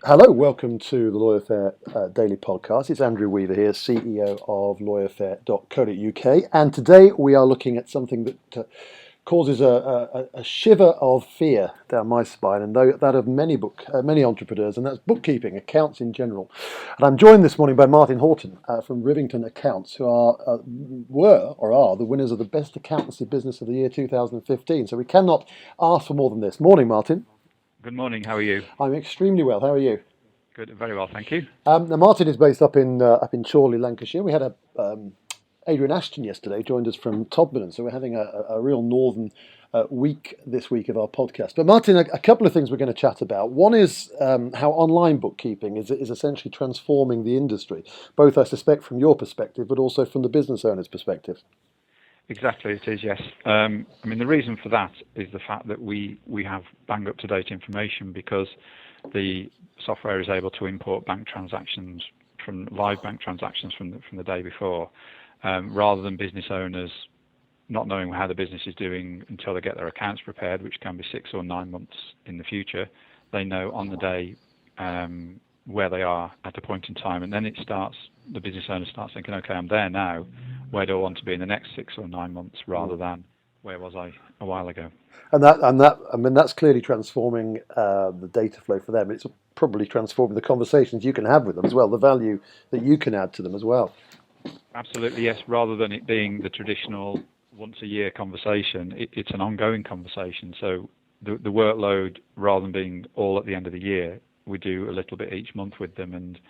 Hello, welcome to the LawyerFair Daily Podcast. It's Andrew Weaver here, CEO of LawyerFair.co.uk, and today we are looking at something that causes a shiver of fear down my spine, and that of many entrepreneurs, and that's bookkeeping, accounts in general. And I'm joined this morning by Martin Horton from Rivington Accounts, who were or are the winners of the Best Accountancy Business of the Year 2015. So we cannot ask for more than this. Morning, Martin. Good morning. How are you? I'm extremely well. How are you? Good. Very well, thank you. Now Martin is based up in Chorley, Lancashire. We had Adrian Ashton yesterday joined us from Todmorden, so we're having a real northern week this week of our podcast. But Martin, a couple of things we're going to chat about. One is how online bookkeeping is essentially transforming the industry, both I suspect from your perspective, but also from the business owner's perspective. Exactly, it is, yes. The reason for that is the fact that we have bang up-to-date information because the software is able to import bank transactions from live bank transactions from the day before, rather than business owners not knowing how the business is doing until they get their accounts prepared, which can be 6 or 9 months in the future. They know on the day where they are at a point in time, and then the business owner starts thinking, okay, I'm there now. Where do I want to be in the next 6 or 9 months, rather than where was I a while ago? And that's clearly transforming the data flow for them. It's probably transforming the conversations you can have with them as well, the value that you can add to them as well. Absolutely, yes. Rather than it being the traditional once-a-year conversation, it's an ongoing conversation. So the workload, rather than being all at the end of the year, we do a little bit each month with them, and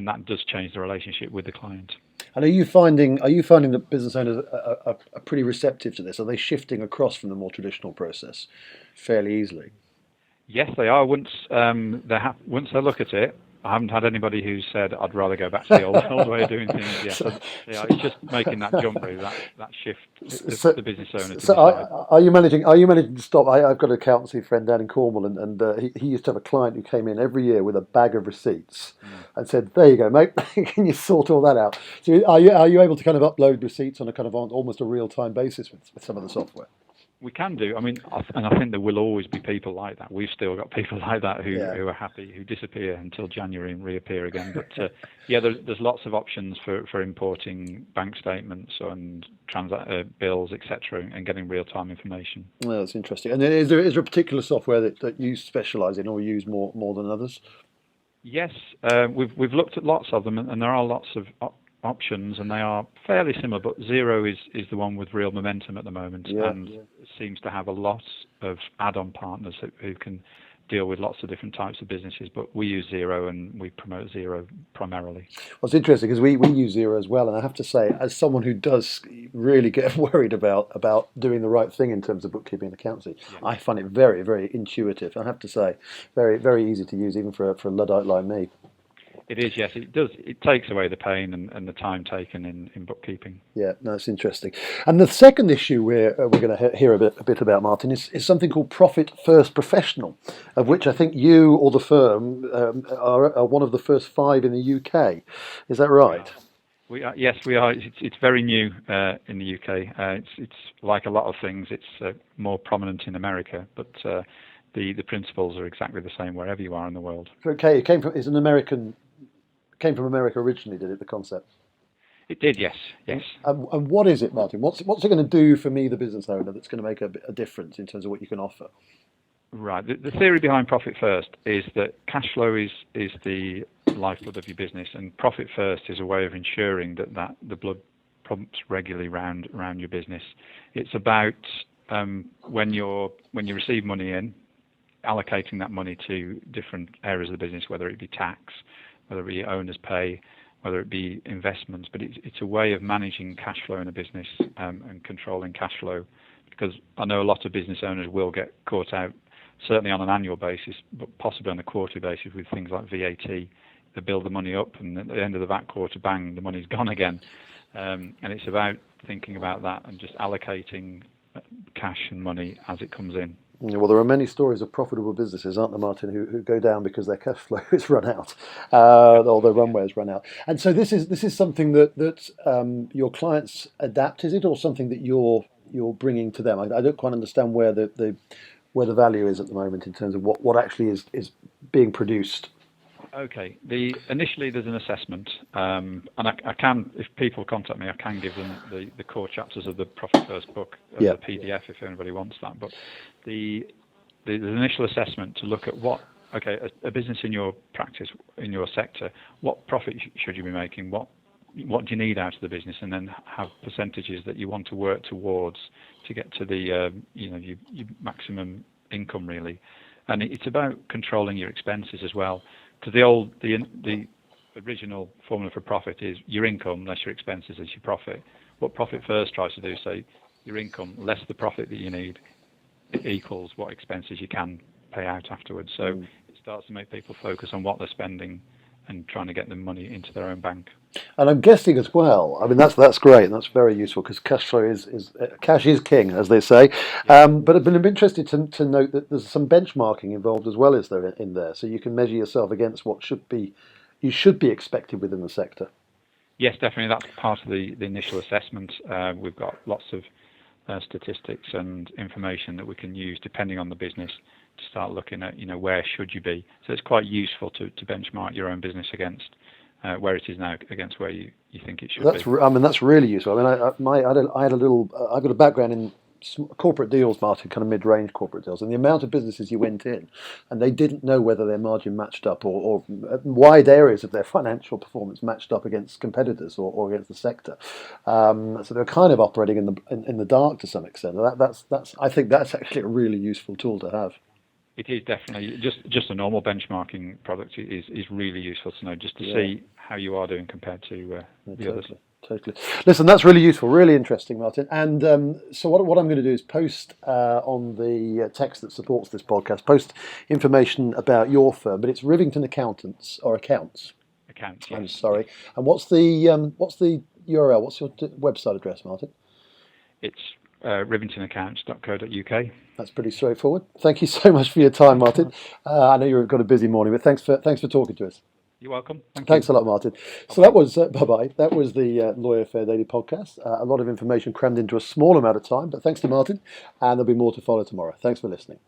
that does change the relationship with the client. And are you finding that business owners are pretty receptive to this? Are they shifting across from the more traditional process fairly easily? Yes, they are. Once they look at it, I haven't had anybody who said I'd rather go back to the old way of doing things. Yes, it's just making that jump, really, that shift. The business owner. So are you managing to stop? I've got an accountancy friend down in Cornwall, and he used to have a client who came in every year with a bag of receipts and said, "There you go, mate. Can you sort all that out?" So are you able to kind of upload receipts on a kind of almost a real time basis with some of the software? We can do. And I think there will always be people like that. We've still got people like that who are happy, who disappear until January and reappear again. But there's lots of options for importing bank statements and bills, etc., and getting real-time information. Well, that's interesting. And then is there a particular software that you specialise in or use more than others? Yes, we've looked at lots of them, and there are lots of options, and they are fairly similar, but Xero is the one with real momentum at the moment, seems to have a lot of add-on partners who can deal with lots of different types of businesses. But we use Xero, and we promote Xero primarily. Well, it's interesting because we use Xero as well, and I have to say, as someone who does really get worried about doing the right thing in terms of bookkeeping and accounting, I find it very, very intuitive. I have to say, very, very easy to use, even for a Luddite like me. It is, yes. It does. It takes away the pain and the time taken in bookkeeping. Yeah, no, it's interesting. And the second issue we're going to hear a bit about, Martin, is something called Profit First Professional, of which I think you or the firm are one of the first 5 in the UK. Is that right? Yes, we are. It's very new in the UK. It's like a lot of things. It's more prominent in America, but the principles are exactly the same wherever you are in the world. Okay, it came from America originally, did it, the concept? It did, yes. And what is it, Martin? What's it going to do for me, the business owner, that's going to make a difference in terms of what you can offer? Right. The theory behind Profit First is that cash flow is the lifeblood of your business, and Profit First is a way of ensuring that the blood pumps regularly round your business. It's about when you receive money in, allocating that money to different areas of the business, whether it be tax, whether it be owner's pay, whether it be investments. But it's a way of managing cash flow in a business and controlling cash flow, because I know a lot of business owners will get caught out, certainly on an annual basis, but possibly on a quarterly basis with things like VAT. They build the money up, and at the end of the VAT quarter, bang, the money's gone again. And it's about thinking about that and just allocating cash and money as it comes in. Well, there are many stories of profitable businesses, aren't there, Martin, who go down because their cash flow is run out, or their runway has run out. And so this is something that your clients adapt, is it, or something that you're bringing to them? I don't quite understand where the where the value is at the moment in terms of what actually is being produced. Okay. Initially there's an assessment, and I can, if people contact me, I can give them the core chapters of the Profit First book as a PDF if anybody wants that. But the initial assessment to look at a business in your practice, in your sector, what profit should you be making? What do you need out of the business, and then have percentages that you want to work towards to get to the your maximum income really. And it's about controlling your expenses as well, because the original formula for profit is your income less your expenses is your profit. What Profit First tries to do is say your income less the profit that you need equals what expenses you can pay out afterwards. So it starts to make people focus on what they're spending and trying to get the money into their own bank. And I'm guessing as well, I mean, that's great, and that's very useful, because cash flow is cash is king, as they say. But I've been interested to note that there's some benchmarking involved as well, is there, in there, so you can measure yourself against what you should be expected within the sector. Yes, definitely. That's part of the initial assessment. We've got lots of statistics and information that we can use depending on the business to start looking at, where should you be. So it's quite useful to benchmark your own business against where it is now against where you think it should be. I mean, that's really useful. I mean, I've got a background in corporate deals, Martin, kind of mid-range corporate deals, and the amount of businesses you went in, and they didn't know whether their margin matched up, or wide areas of their financial performance matched up against competitors or against the sector. So they're kind of operating in the dark to some extent. I think that's actually a really useful tool to have. It is definitely just a normal benchmarking product is really useful to know, just to see how you are doing compared to the others. Totally. Listen, that's really useful, really interesting, Martin. And so what I'm going to do is post on the text that supports this podcast, post information about your firm, but it's Rivington Accountants or Accounts. Accounts. Yes. I'm sorry. And what's the URL? What's your website address, Martin? It's rivingtonaccounts.co.uk. That's pretty straightforward. Thank you so much for your time, Martin. I know you've got a busy morning, but thanks for talking to us. You're welcome. Thanks a lot, Martin. So that was bye-bye. That was the LawyerFair Daily Podcast. A lot of information crammed into a small amount of time, but thanks to Martin, and there'll be more to follow tomorrow. Thanks for listening.